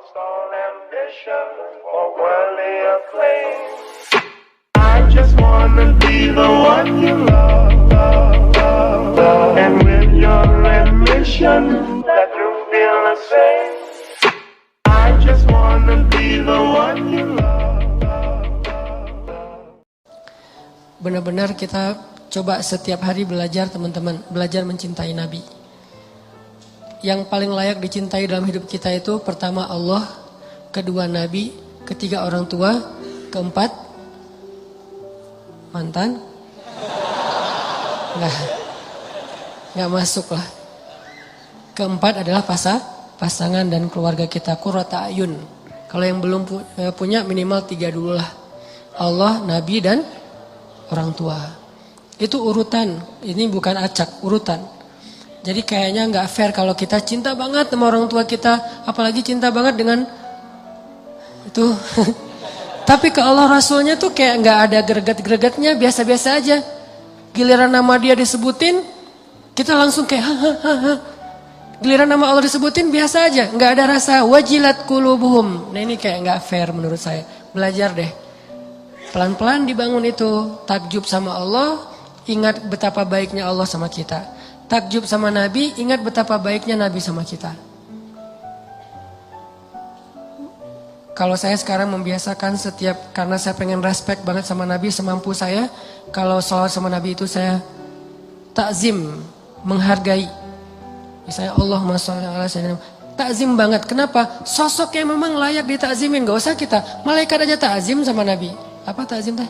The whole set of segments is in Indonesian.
lost all ambition for worldly acclaim. I just wanna be the one you love, and with your admission that you feel the same. I just wanna be the one you love. Benar-benar kita coba setiap hari belajar, teman-teman, belajar mencintai Nabi. Yang paling layak dicintai dalam hidup kita itu pertama Allah, kedua Nabi, ketiga orang tua, keempat mantan. Nggak masuk lah. Keempat adalah pasangan dan keluarga kita, qurrata ayun. Kalau yang belum punya minimal 3 dulu lah. Allah, Nabi dan orang tua. Itu urutan, ini bukan acak, urutan. Jadi kayaknya nggak fair kalau kita cinta banget sama orang tua kita, apalagi cinta banget dengan itu. Tapi ke Allah Rasulnya tuh kayak nggak ada greget-gregetnya, biasa-biasa aja. Giliran nama dia disebutin, kita langsung kayak Giliran nama Allah disebutin biasa aja, nggak ada rasa wajilat qulubuhum. Nah ini kayak nggak fair menurut saya. Belajar deh, pelan-pelan dibangun itu. Takjub sama Allah, ingat betapa baiknya Allah sama kita. Takjub sama Nabi, ingat betapa baiknya Nabi sama kita. Kalau saya sekarang membiasakan setiap, karena saya pengen respect banget sama Nabi semampu saya. Kalau sholawat sama Nabi itu saya takzim, menghargai. Misalnya Allahumma sholli ala sayyidina. Takzim banget, kenapa? Sosok yang memang layak ditakzimin, gak usah kita. Malaikat aja takzim sama Nabi. Apa takzim teh?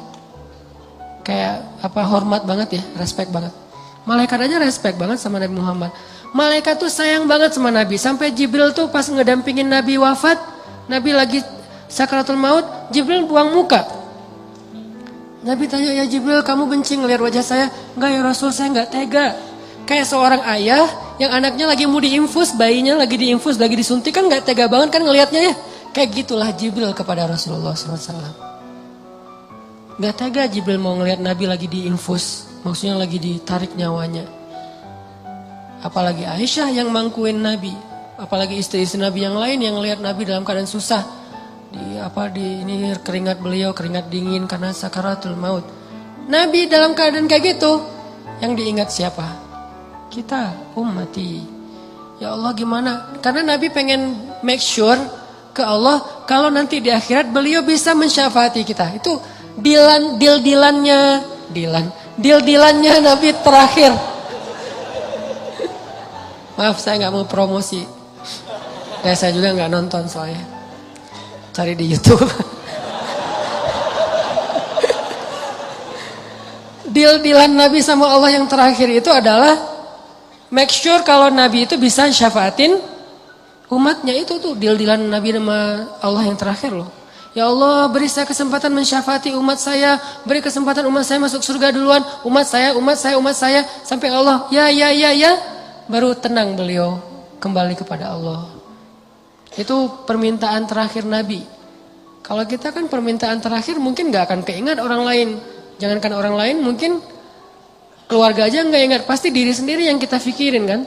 Kayak apa, hormat banget ya, respect banget. Malaikat aja respect banget sama Nabi Muhammad. Malaikat tuh sayang banget sama Nabi. Sampai Jibril tuh pas ngedampingin Nabi wafat, Nabi lagi sakaratul maut, Jibril buang muka. Nabi tanya, ya Jibril kamu benci ngeliat wajah saya? Enggak ya Rasul, saya enggak tega. Kayak seorang ayah yang anaknya lagi mau diinfus, bayinya lagi diinfus, lagi disuntik, kan enggak tega banget kan ngelihatnya ya. Kayak gitulah Jibril kepada Rasulullah SAW. Enggak tega Jibril mau ngelihat Nabi lagi diinfus. Maksudnya lagi ditarik nyawanya. Apalagi Aisyah yang mangkuin Nabi. Apalagi istri-istri Nabi yang lain yang lihat Nabi dalam keadaan susah. Ini keringat beliau, keringat dingin karena sakaratul maut. Nabi dalam keadaan kayak gitu, yang diingat siapa? Kita, ummati. Ya Allah gimana? Karena Nabi pengen make sure ke Allah kalau nanti di akhirat beliau bisa mensyafaati kita. Itu deal-dealannya Nabi terakhir. Maaf saya gak mau promosi. Ya saya juga gak nonton soalnya. Cari di YouTube. Deal-dealan Nabi sama Allah yang terakhir itu adalah make sure kalau Nabi itu bisa syafaatin umatnya. Itu tuh deal-dealan Nabi sama Allah yang terakhir loh. Ya Allah beri saya kesempatan mensyafaati umat saya. Beri kesempatan umat saya masuk surga duluan. Umat saya. Sampai Allah ya. Baru tenang beliau kembali kepada Allah. Itu permintaan terakhir Nabi. Kalau kita kan permintaan terakhir mungkin gak akan keingat orang lain. Jangankan orang lain, mungkin keluarga aja gak ingat. Pasti diri sendiri yang kita pikirin kan.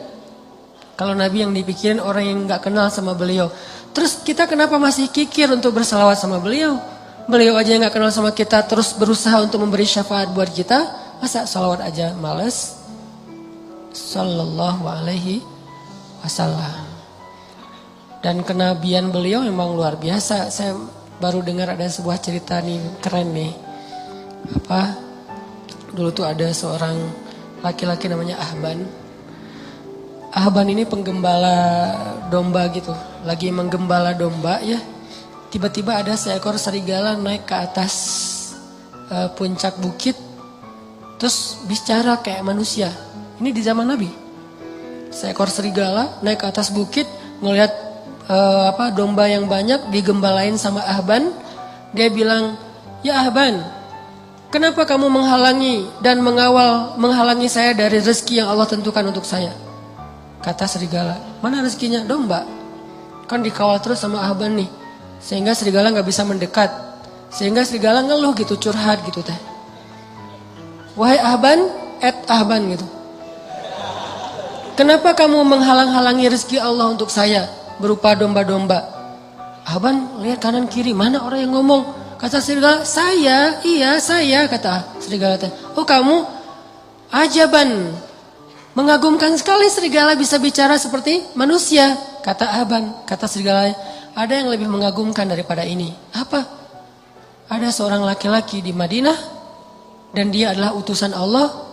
Kalau Nabi yang dipikirin orang yang gak kenal sama beliau. Terus kita kenapa masih kikir untuk bersalawat sama beliau? Beliau aja yang gak kenal sama kita terus berusaha untuk memberi syafaat buat kita. Masa salawat aja males? Sallallahu alaihi wasallam. Dan kenabian beliau memang luar biasa. Saya baru dengar ada sebuah cerita nih, keren nih. Dulu tuh ada seorang laki-laki namanya Ahban. Ahban ini penggembala domba gitu. Lagi menggembala domba ya. Tiba-tiba ada seekor serigala naik ke atas puncak bukit. Terus bicara kayak manusia. Ini di zaman Nabi. Seekor serigala naik ke atas bukit. Ngelihat domba yang banyak digembalain sama Ahban. Dia bilang, ya Ahban, kenapa kamu menghalangi dan menghalangi saya dari rezeki yang Allah tentukan untuk saya? Kata serigala, mana rezekinya? Domba. Kan dikawal terus sama Ahban nih. Sehingga serigala gak bisa mendekat. Sehingga serigala ngeluh gitu, curhat gitu teh. Wahai Ahban, Ahban gitu. Kenapa kamu menghalang-halangi rezeki Allah untuk saya berupa domba-domba? Ahban lihat kanan kiri, mana orang yang ngomong? Kata serigala, saya, iya saya, kata serigala. Oh kamu, ajaban, mengagumkan sekali serigala bisa bicara seperti manusia. Kata Ahban, kata serigala, ada yang lebih mengagumkan daripada ini. Apa? Ada seorang laki-laki di Madinah dan dia adalah utusan Allah.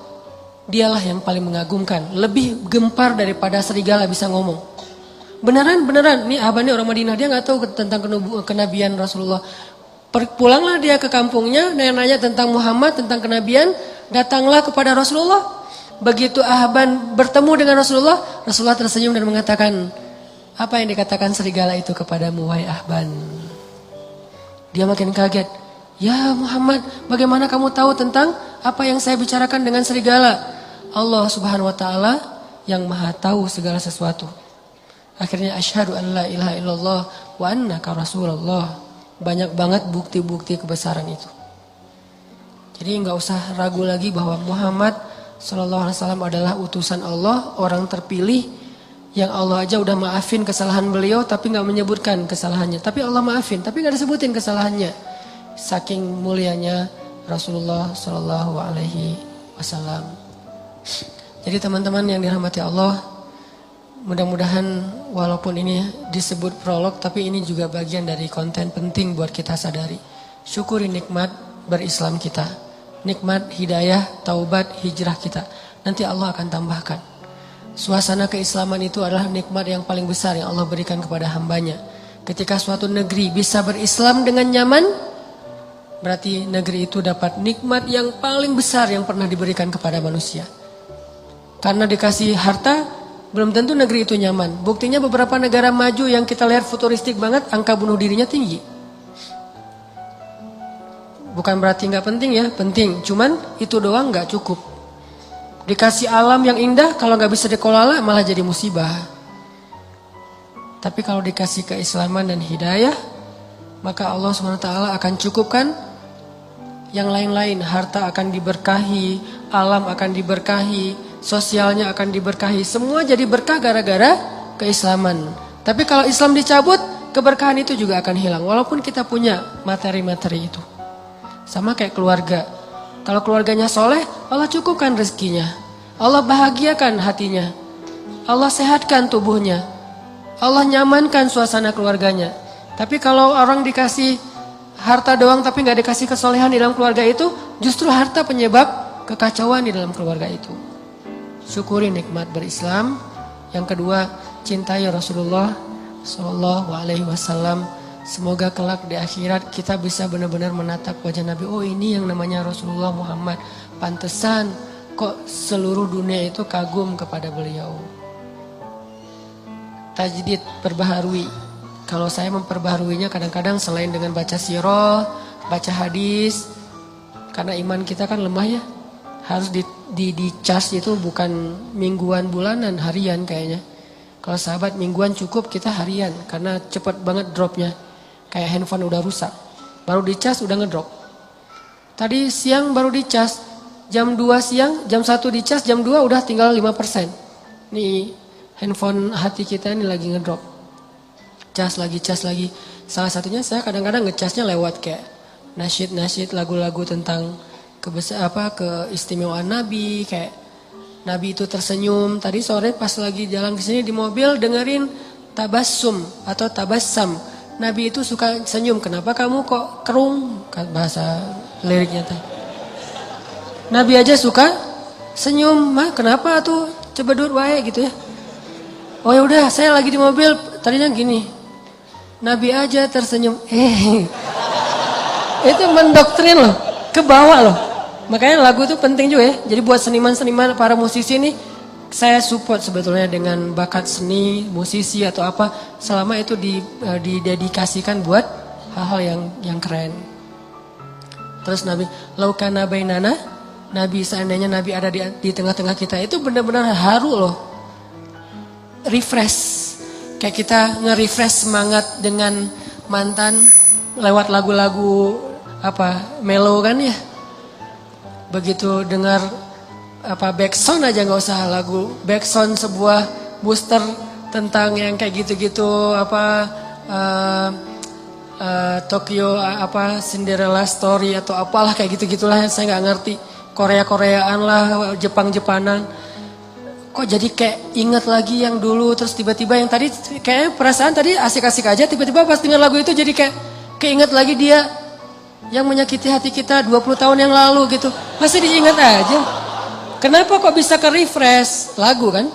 Dialah yang paling mengagumkan, lebih gempar daripada serigala bisa ngomong. Beneran, nih Ahban ini orang Madinah, dia nggak tahu tentang kenabian Rasulullah. Pulanglah dia ke kampungnya, nanya tentang Muhammad, tentang kenabian, datanglah kepada Rasulullah. Begitu Ahban bertemu dengan Rasulullah, Rasulullah tersenyum dan mengatakan, apa yang dikatakan serigala itu kepadamu, wahai Ahban? Dia makin kaget. Ya Muhammad, bagaimana kamu tahu tentang apa yang saya bicarakan dengan serigala? Allah Subhanahu wa taala yang Maha tahu segala sesuatu. Akhirnya asyhadu an la ilaha illallah wa annaka rasulullah. Banyak banget bukti-bukti kebesaran itu. Jadi enggak usah ragu lagi bahwa Muhammad sallallahu alaihi wasallam adalah utusan Allah, orang terpilih yang Allah aja udah maafin kesalahan beliau tapi enggak menyebutkan kesalahannya. Tapi Allah maafin, tapi enggak disebutin kesalahannya. Saking mulianya Rasulullah sallallahu alaihi wasallam. Jadi teman-teman yang dirahmati Allah, mudah-mudahan walaupun ini disebut prolog, tapi ini juga bagian dari konten penting buat kita sadari. Syukuri nikmat berislam kita. Nikmat hidayah, taubat, hijrah kita. Nanti Allah akan tambahkan. Suasana keislaman itu adalah nikmat yang paling besar yang Allah berikan kepada hambanya. Ketika suatu negeri bisa berislam dengan nyaman, berarti negeri itu dapat nikmat yang paling besar yang pernah diberikan kepada manusia. Karena dikasih harta, belum tentu negeri itu nyaman. Buktinya beberapa negara maju yang kita lihat futuristik banget, angka bunuh dirinya tinggi. Bukan berarti nggak penting ya, penting. Cuman itu doang nggak cukup. Dikasih alam yang indah, kalau nggak bisa dikelola malah jadi musibah. Tapi kalau dikasih keislaman dan hidayah, maka Allah SWT akan cukupkan yang lain-lain. Harta akan diberkahi, alam akan diberkahi, sosialnya akan diberkahi. Semua jadi berkah gara-gara keislaman. Tapi kalau Islam dicabut, keberkahan itu juga akan hilang. Walaupun kita punya materi-materi itu. Sama kayak keluarga. Kalau keluarganya soleh, Allah cukupkan rezekinya. Allah bahagiakan hatinya. Allah sehatkan tubuhnya. Allah nyamankan suasana keluarganya. Tapi kalau orang dikasih harta doang tapi gak dikasih kesolehan di dalam keluarga itu, justru harta penyebab kekacauan di dalam keluarga itu. Syukuri nikmat berislam. Yang kedua, cintai Rasulullah Sallallahu Alaihi Wasallam. Semoga kelak di akhirat kita bisa benar-benar menatap wajah Nabi. Oh, ini yang namanya Rasulullah Muhammad. Pantesan kok seluruh dunia itu kagum kepada beliau. Tajdid, perbaharui. Kalau saya memperbaharuinya kadang-kadang selain dengan baca sirah, baca hadis. Karena iman kita kan lemah ya. Harus di charge itu bukan mingguan, bulanan, harian kayaknya. Kalau sahabat mingguan cukup, kita harian. Karena cepat banget dropnya. Kayak handphone udah rusak. Baru di charge udah ngedrop. Tadi siang baru di charge. Jam 2 siang, jam 1 di charge, jam 2 udah tinggal 5%. Nih handphone hati kita ini lagi ngedrop. Cas lagi. Salah satunya saya kadang-kadang ngecasnya lewat kayak nasyid-nasyid, lagu-lagu tentang keistimewaan Nabi, kayak Nabi itu tersenyum. Tadi sore pas lagi jalan ke sini di mobil dengerin tabassum atau tabassam. Nabi itu suka senyum. Kenapa kamu kok kerung? Bahasa liriknya tuh. Nabi aja suka senyum. Mah kenapa tuh cebedut wae gitu ya. Oh ya udah, saya lagi di mobil tadinya gini. Nabi aja tersenyum. Itu mendoktrin loh, ke bawah loh. Makanya lagu itu penting juga ya. Jadi buat seniman-seniman, para musisi nih, saya support sebetulnya dengan bakat seni, musisi atau apa, selama itu didedikasikan buat hal-hal yang keren. Terus Nabi, laukana bainana, Nabi seandainya Nabi ada di tengah-tengah kita, itu benar-benar haru loh. Refresh. Kayak kita nge-refresh semangat dengan mantan lewat lagu-lagu melo kan ya. Begitu dengar backsound aja nggak usah lagu, backsound sebuah booster tentang yang kayak gitu-gitu Tokyo Cinderella Story atau apalah kayak gitu-gitulah, saya nggak ngerti. Korea-Koreaan lah, Jepang-Jepanan. Kok jadi kayak inget lagi yang dulu, terus tiba-tiba yang tadi kayak perasaan tadi asik-asik aja, tiba-tiba pas dengar lagu itu jadi kayak keinget lagi dia yang menyakiti hati kita 20 tahun yang lalu gitu. Masih diingat aja. Kenapa kok bisa ke refresh lagu kan?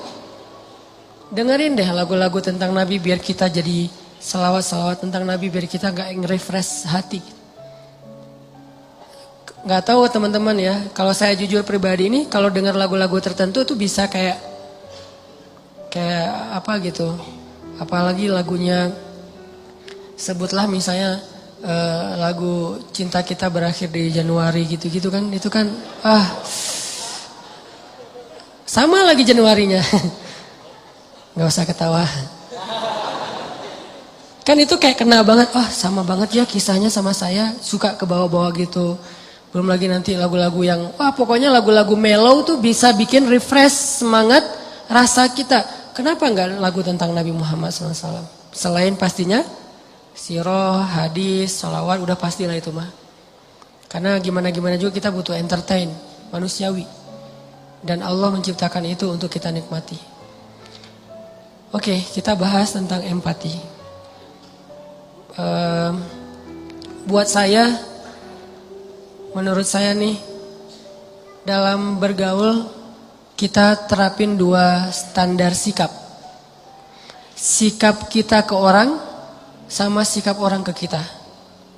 Dengerin deh lagu-lagu tentang Nabi biar kita jadi selawat-selawat tentang Nabi biar kita gak nge-refresh hati. Gak tahu teman-teman ya, kalau saya jujur pribadi ini kalau dengar lagu-lagu tertentu tuh bisa kayak apa gitu. Apalagi lagunya sebutlah misalnya lagu Cinta Kita Berakhir di Januari gitu-gitu kan. Itu kan sama lagi Januarinya. Gak usah ketawa. Kan itu kayak kena banget, sama banget ya kisahnya sama saya, suka ke bawah-bawah gitu. Belum lagi nanti lagu-lagu yang, pokoknya lagu-lagu mellow tuh bisa bikin refresh semangat rasa kita. Kenapa enggak lagu tentang Nabi Muhammad SAW? Selain pastinya, siroh, hadis, sholawat, udah pastilah itu mah. Karena gimana-gimana juga kita butuh entertain, manusiawi. Dan Allah menciptakan itu untuk kita nikmati. Oke, kita bahas tentang empati. Buat saya, menurut saya nih, dalam bergaul kita terapin 2 standar sikap. Sikap kita ke orang sama sikap orang ke kita.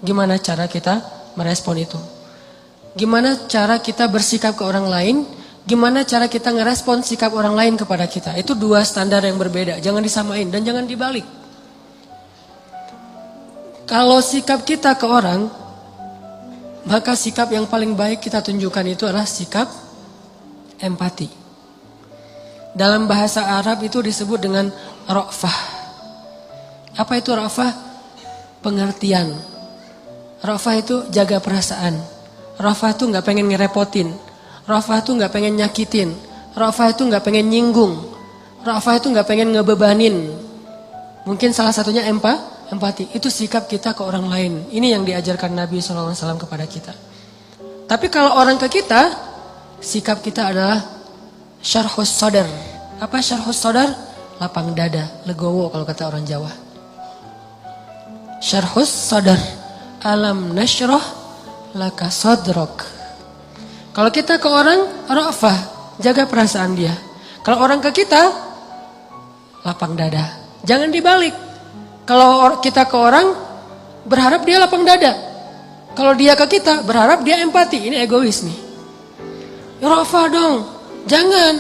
Gimana cara kita merespon itu? Gimana cara kita bersikap ke orang lain? Gimana cara kita ngerespon sikap orang lain kepada kita? Itu 2 standar yang berbeda. Jangan disamain dan jangan dibalik. Kalau sikap kita ke orang, maka sikap yang paling baik kita tunjukkan itu adalah sikap empati. Dalam bahasa Arab itu disebut dengan ra'fah. Apa itu ra'fah? Pengertian. Ra'fah itu jaga perasaan. Ra'fah itu gak pengen ngerepotin. Ra'fah itu gak pengen nyakitin. Ra'fah itu gak pengen nyinggung. Ra'fah itu gak pengen ngebebanin. Mungkin salah satunya empati. Itu sikap kita ke orang lain. Ini yang diajarkan Nabi SAW kepada kita. Tapi kalau orang ke kita, sikap kita adalah syarhus sadar. Apa syarhus sadar? Lapang dada, legowo kalau kata orang Jawa. Syarhus sadar. Alam nasyrah laka sadrak. Kalau kita ke orang, ra'fah, jaga perasaan dia. Kalau orang ke kita, lapang dada. Jangan dibalik. Kalau kita ke orang, berharap dia lapang dada. Kalau dia ke kita, berharap dia empati. Ini egois nih. Ra'fah dong, jangan.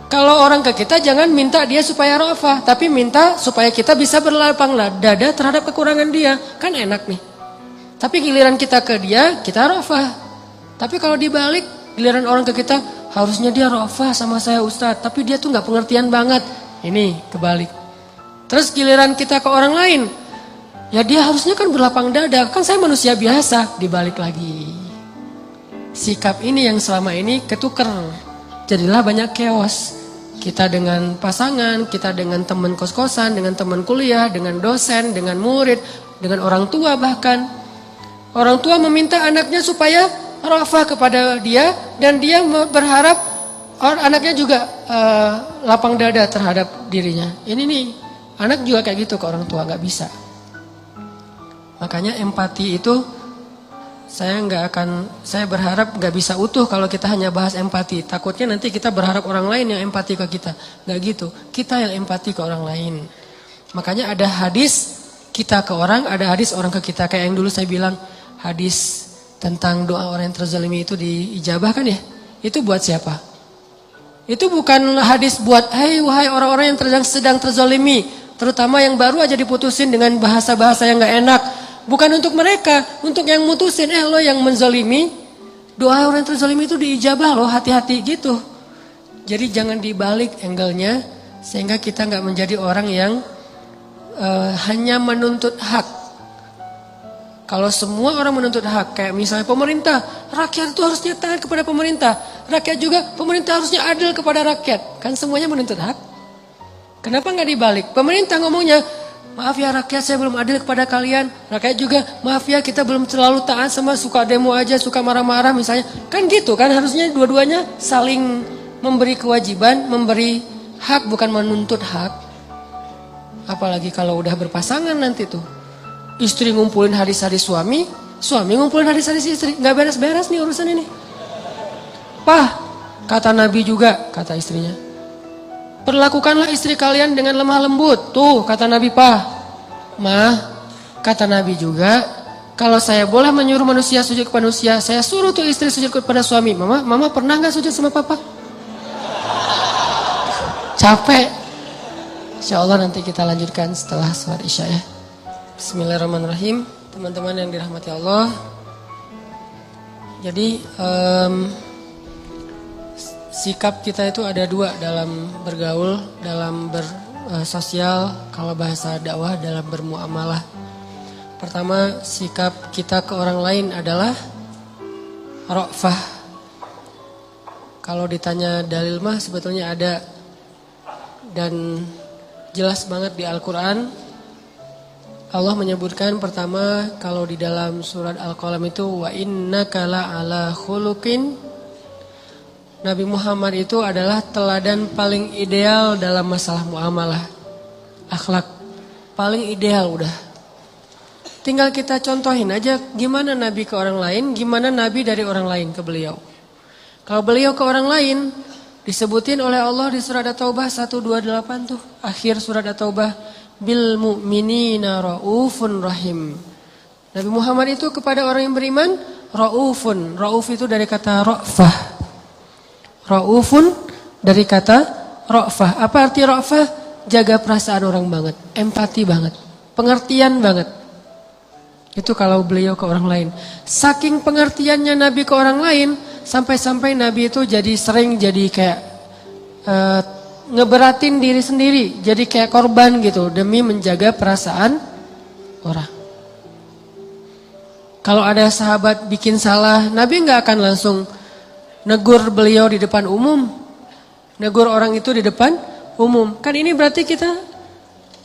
Kalau orang ke kita, jangan minta dia supaya ra'fah. Tapi minta supaya kita bisa berlapang dada terhadap kekurangan dia. Kan enak nih. Tapi giliran kita ke dia, kita ra'fah. Tapi kalau dibalik, giliran orang ke kita, harusnya dia ra'fah sama saya Ustadz. Tapi dia tuh gak pengertian banget. Ini kebalik. Terus giliran kita ke orang lain, ya dia harusnya kan berlapang dada. Kan saya manusia biasa, dibalik lagi. Sikap ini yang selama ini ketuker. Jadilah banyak chaos. Kita dengan pasangan, kita dengan teman kos-kosan, dengan teman kuliah, dengan dosen, dengan murid, dengan orang tua bahkan. Orang tua meminta anaknya supaya ra'fah kepada dia, dan dia berharap anaknya juga lapang dada terhadap dirinya. Ini nih. Anak juga kayak gitu ke orang tua, gak bisa. Makanya empati itu saya berharap gak bisa utuh kalau kita hanya bahas empati. Takutnya nanti kita berharap orang lain yang empati ke kita. Gak gitu, kita yang empati ke orang lain. Makanya ada hadis kita ke orang, ada hadis orang ke kita. Kayak yang dulu saya bilang, hadis tentang doa orang yang terzalimi itu diijabah kan ya? Itu buat siapa? Itu bukan hadis buat, wahai orang-orang yang sedang terzalimi. Terutama yang baru aja diputusin dengan bahasa-bahasa yang gak enak. Bukan untuk mereka, untuk yang mutusin. Lo yang menzalimi, doa orang yang terzalimi itu diijabah loh, hati-hati gitu. Jadi jangan dibalik angle-nya, sehingga kita gak menjadi orang yang hanya menuntut hak. Kalau semua orang menuntut hak, kayak misalnya pemerintah, rakyat itu harusnya taat kepada pemerintah. Rakyat juga, pemerintah harusnya adil kepada rakyat. Kan semuanya menuntut hak. Kenapa nggak dibalik? Pemerintah ngomongnya, maaf ya rakyat saya belum adil kepada kalian. Rakyat juga, maaf ya kita belum terlalu taat sama suka demo aja, suka marah-marah misalnya. Kan gitu kan, harusnya dua-duanya saling memberi kewajiban, memberi hak bukan menuntut hak. Apalagi kalau udah berpasangan nanti tuh. Istri ngumpulin hadis-hadis suami, suami ngumpulin hadis-hadis istri. Gak beres-beres nih urusan ini. Pah, kata Nabi juga, kata istrinya. Perlakukanlah istri kalian dengan lemah lembut. Tuh, kata Nabi, Pah. Mah, kata Nabi juga, kalau saya boleh menyuruh manusia sujud kepada manusia, saya suruh tuh istri sujud kepada suami. Mama pernah gak sujud sama papa? Capek. Insya Allah nanti kita lanjutkan setelah sholat isya ya. Bismillahirrahmanirrahim. Teman-teman yang dirahmati Allah. Jadi sikap kita itu ada dua dalam bergaul, dalam bersosial, kalau bahasa dakwah dalam bermuamalah. Pertama, sikap kita ke orang lain adalah ra'fah. Kalau ditanya dalil mah sebetulnya ada dan jelas banget di Al-Quran. Allah menyebutkan pertama kalau di dalam surat Al-Qalam itu wa innaka la'ala khuluqin. Nabi Muhammad itu adalah teladan paling ideal dalam masalah muamalah. Akhlak paling ideal udah. Tinggal kita contohin aja gimana Nabi ke orang lain, gimana Nabi dari orang lain ke beliau. Kalau beliau ke orang lain disebutin oleh Allah di surat At-Taubah 128 tuh, akhir surat At-Taubah. Bil mu'minina ra'ufun rahim. Nabi Muhammad itu kepada orang yang beriman ra'ufun. Ra'uf itu dari kata ra'fah. Ra'ufun dari kata ra'fah. Apa arti ra'fah? Jaga perasaan orang banget, empati banget, pengertian banget. Itu kalau beliau ke orang lain. Saking pengertiannya Nabi ke orang lain, sampai-sampai Nabi itu jadi sering jadi kayak ngeberatin diri sendiri, jadi kayak korban gitu demi menjaga perasaan orang. Kalau ada sahabat bikin salah, Nabi nggak akan langsung negur beliau di depan umum, negur orang itu di depan umum. Kan ini berarti kita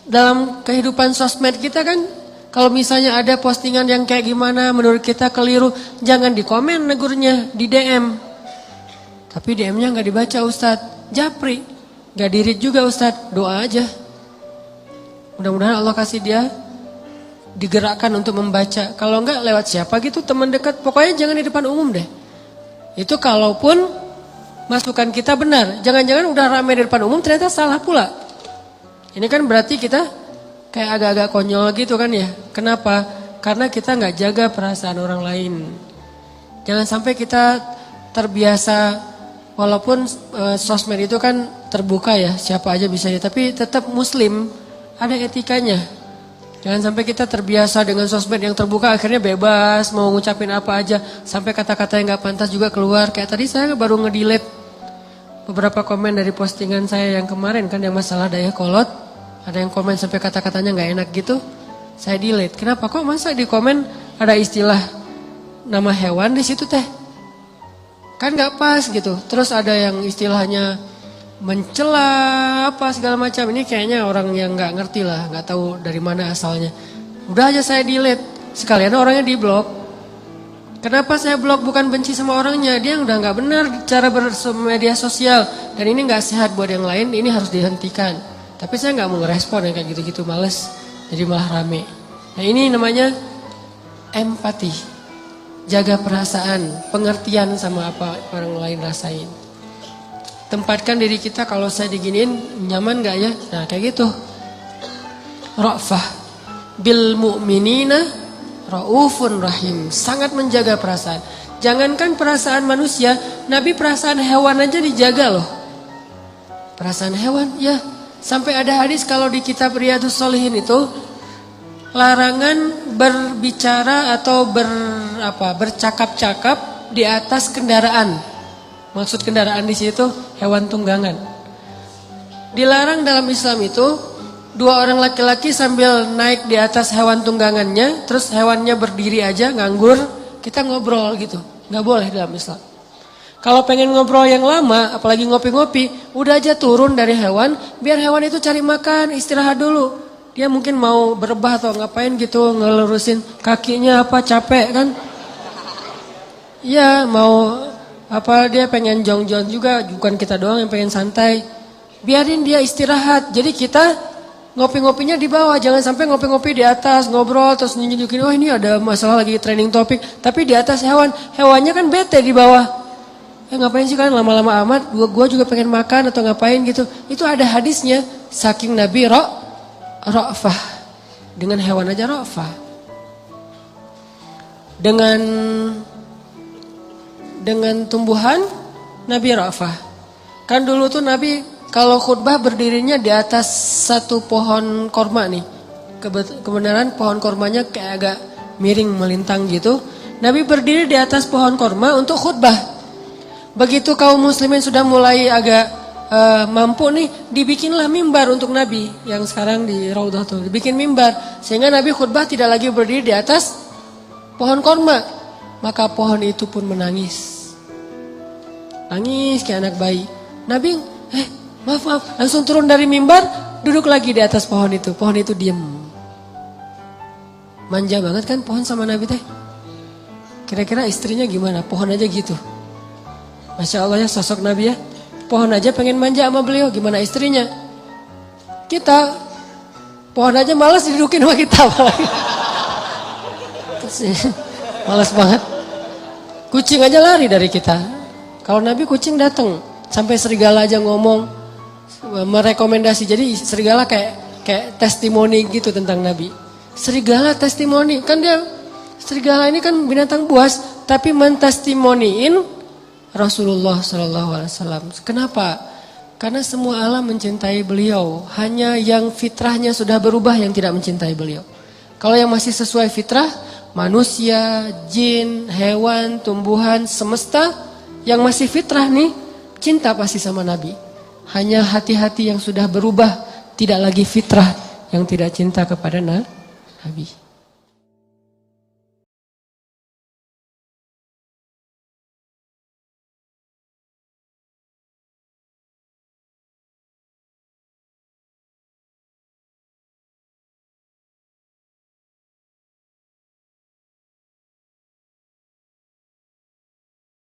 dalam kehidupan sosmed kita kan, kalau misalnya ada postingan yang kayak gimana menurut kita keliru, jangan di komen negurnya, di DM. Tapi DM-nya nggak dibaca Ustadz, japri. Gak dirit juga Ustadz, doa aja. Mudah-mudahan Allah kasih dia digerakkan untuk membaca. Kalau enggak lewat siapa gitu, teman dekat. Pokoknya jangan di depan umum deh. Itu kalaupun masukan kita benar. Jangan-jangan udah rame di depan umum ternyata salah pula. Ini kan berarti kita kayak agak-agak konyol gitu kan ya. Kenapa? Karena kita gak jaga perasaan orang lain. Jangan sampai kita terbiasa. Walaupun sosmed itu kan terbuka ya, siapa aja bisa ya, tapi tetap muslim, ada etikanya. Jangan sampai kita terbiasa dengan sosmed yang terbuka, akhirnya bebas, mau ngucapin apa aja, sampai kata-kata yang gak pantas juga keluar. Kayak tadi saya baru nge-delete beberapa komen dari postingan saya yang kemarin kan, yang masalah daya kolot. Ada yang komen sampai kata-katanya gak enak gitu, saya delete. Kenapa kok masa di komen ada istilah nama hewan di situ teh? Kan gak pas gitu. Terus ada yang istilahnya mencela apa segala macam. Ini kayaknya orang yang gak ngerti lah, gak tahu dari mana asalnya. Udah aja saya delete. Sekalian orangnya di blok. Kenapa saya blok? Bukan benci sama orangnya. Dia udah gak benar cara bermedia sosial. Dan ini gak sehat buat yang lain. Ini harus dihentikan. Tapi saya gak mau ngerespon yang kayak gitu-gitu, males. Jadi malah rame. Nah ini namanya empati. Jaga perasaan, pengertian sama apa orang lain rasain. Tempatkan diri kita, kalau saya diginiin nyaman gak ya? Nah kayak gitu. Ra'fah bil mu'minina ra'ufun rahim. Sangat menjaga perasaan. Jangankan perasaan manusia, Nabi perasaan hewan aja dijaga loh. Perasaan hewan ya. Sampai ada hadis kalau di kitab Riyadhus Shalihin itu, larangan berbicara atau bercakap-cakap di atas kendaraan. Maksud kendaraan di situ hewan tunggangan. Dilarang dalam Islam itu dua orang laki-laki sambil naik di atas hewan tunggangannya, terus hewannya berdiri aja nganggur, kita ngobrol gitu. Nggak boleh dalam Islam. Kalau pengen ngobrol yang lama, apalagi ngopi-ngopi, udah aja turun dari hewan, biar hewan itu cari makan, istirahat dulu. Dia mungkin mau berebah atau ngapain gitu, ngelurusin kakinya apa capek kan. Iya mau apa dia pengen jong-jong juga, bukan kita doang yang pengen santai. Biarin dia istirahat. Jadi kita ngopi-ngopinya di bawah, jangan sampai ngopi-ngopi di atas, ngobrol terus nunjukin, oh ini ada masalah lagi trending topik. Tapi di atas hewannya kan bete di bawah. Ngapain sih kalian lama-lama amat, gua juga pengen makan atau ngapain gitu. Itu ada hadisnya, saking Nabi Ra'fah. Dengan hewan aja Ra'fah. Dengan tumbuhan Nabi Ra'fah. Kan dulu tuh Nabi kalau khutbah berdirinya di atas satu pohon korma nih. Kebenaran pohon kormanya kayak agak miring melintang gitu. Nabi berdiri di atas pohon korma untuk khutbah. Begitu kaum muslimin sudah mulai agak mampu nih, dibikinlah mimbar untuk Nabi. Yang sekarang di Raudhah tuh, dibikin mimbar. Sehingga Nabi khutbah tidak lagi berdiri di atas pohon korma. Maka pohon itu pun menangis. Nangis kayak anak bayi. Nabi, maaf, langsung turun dari mimbar, duduk lagi di atas pohon itu. Pohon itu diem. Manja banget kan pohon sama Nabi teh. Kira-kira istrinya gimana? Pohon aja gitu. Masya Allah ya sosok Nabi ya. Pohon aja pengen manja sama beliau, gimana istrinya? Kita, pohon aja malas didudukin sama kita. Malas banget. Kucing aja lari dari kita. Kalau Nabi kucing datang, sampai serigala aja ngomong, merekomendasi. Jadi serigala kayak testimoni gitu tentang Nabi. Serigala testimoni, kan dia serigala ini kan binatang buas, tapi mentestimoniin Rasulullah SAW. Kenapa? Karena semua alam mencintai beliau. Hanya yang fitrahnya sudah berubah yang tidak mencintai beliau. Kalau yang masih sesuai fitrah, manusia, jin, hewan, tumbuhan, semesta, yang masih fitrah nih, cinta pasti sama Nabi. Hanya hati-hati yang sudah berubah, tidak lagi fitrah, yang tidak cinta kepada Nabi.